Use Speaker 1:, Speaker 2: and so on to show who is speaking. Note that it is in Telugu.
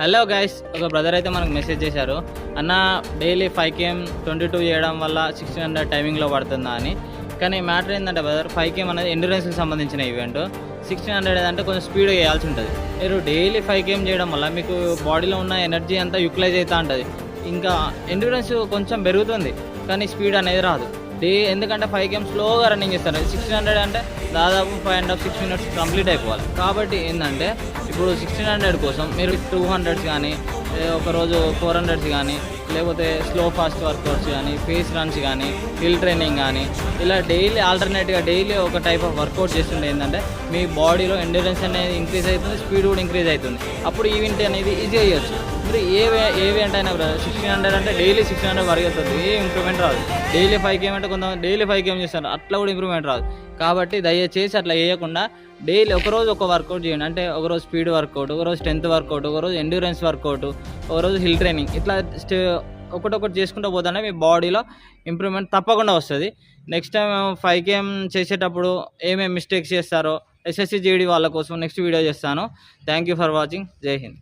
Speaker 1: హలో గైస్, ఒక బ్రదర్ అయితే మనకు మెసేజ్ చేశారు, అన్న డైలీ 5 km 22 చేయడం వల్ల 1600 టైమింగ్లో పడుతుందా అని. కానీ మ్యాటర్ ఏంటంటే బ్రదర్, 5 km అనేది ఎండ్యూరెన్స్కి సంబంధించిన ఈవెంట్. 1600 ఏదంటే కొంచెం స్పీడ్ చేయాల్సి ఉంటుంది. మీరు డైలీ 5 km చేయడం వల్ల మీకు బాడీలో ఉన్న ఎనర్జీ అంతా యూటిలైజ్ అవుతూ ఉంటుంది. ఇంకా ఎండ్యూరెన్స్ కొంచెం పెరుగుతుంది, కానీ స్పీడ్ అనేది రాదు. ఎందుకంటే 5 km స్లోగా రన్నింగ్ చేస్తారు. 1600 అంటే దాదాపు 5.5-6 minutes కంప్లీట్ అయిపోవాలి. కాబట్టి ఏంటంటే ఇప్పుడు 1600 కోసం మీరు 200 కానీ, ఒకరోజు 400 కానీ, లేకపోతే స్లో ఫాస్ట్ వర్కౌట్స్ కానీ, ఫేస్ రన్స్ కానీ, హిల్ ట్రైనింగ్ కానీ, ఇలా డైలీ ఆల్టర్నేట్గా డైలీ ఒక టైప్ ఆఫ్ వర్కౌట్ చేస్తుంటే ఏంటంటే మీ బాడీలో ఎండ్యూరెన్స్ అనేది ఇంక్రీజ్ అవుతుంది, స్పీడ్ కూడా ఇంక్రీజ్ అవుతుంది. అప్పుడు ఈవెంట్ అనేది ఈజీ చేయొచ్చు. ఇప్పుడు ఏ ఈవెంట్ అయినా 1600 అంటే డైలీ 1600 పరిగెత్తద్దు, ఏ ఇంప్రూవ్మెంట్ రాదు. డైలీ 5 km అంటే కొంతమంది డైలీ 5 km చేస్తారు, అట్లా కూడా ఇంప్రూవ్మెంట్ రాదు. కాబట్టి దయచేసి అట్లా చేయకుండా డైలీ ఒకరోజు ఒక వర్కౌట్ చేయండి. అంటే ఒకరోజు స్పీడ్ వర్కౌట్, ఒకరోజు స్ట్రెంత్ వర్కౌట్, ఒకరోజు ఎండ్యూరెన్స్ వర్కౌట్, ఒకరోజు హిల్ ట్రైనింగ్, ఇట్లా ఒకటొకటి చేసుకుంటూ పోతానే మీ బాడీలో ఇంప్రూవ్మెంట్ తప్పకుండా వస్తుంది. నెక్స్ట్ టైం 5 km చేసేటప్పుడు ఏమేమి మిస్టేక్స్ చేస్తారో SSC GD వాళ్ళ కోసం నెక్స్ట్ వీడియో చేస్తాను. Thank you for watching. జై హింద్.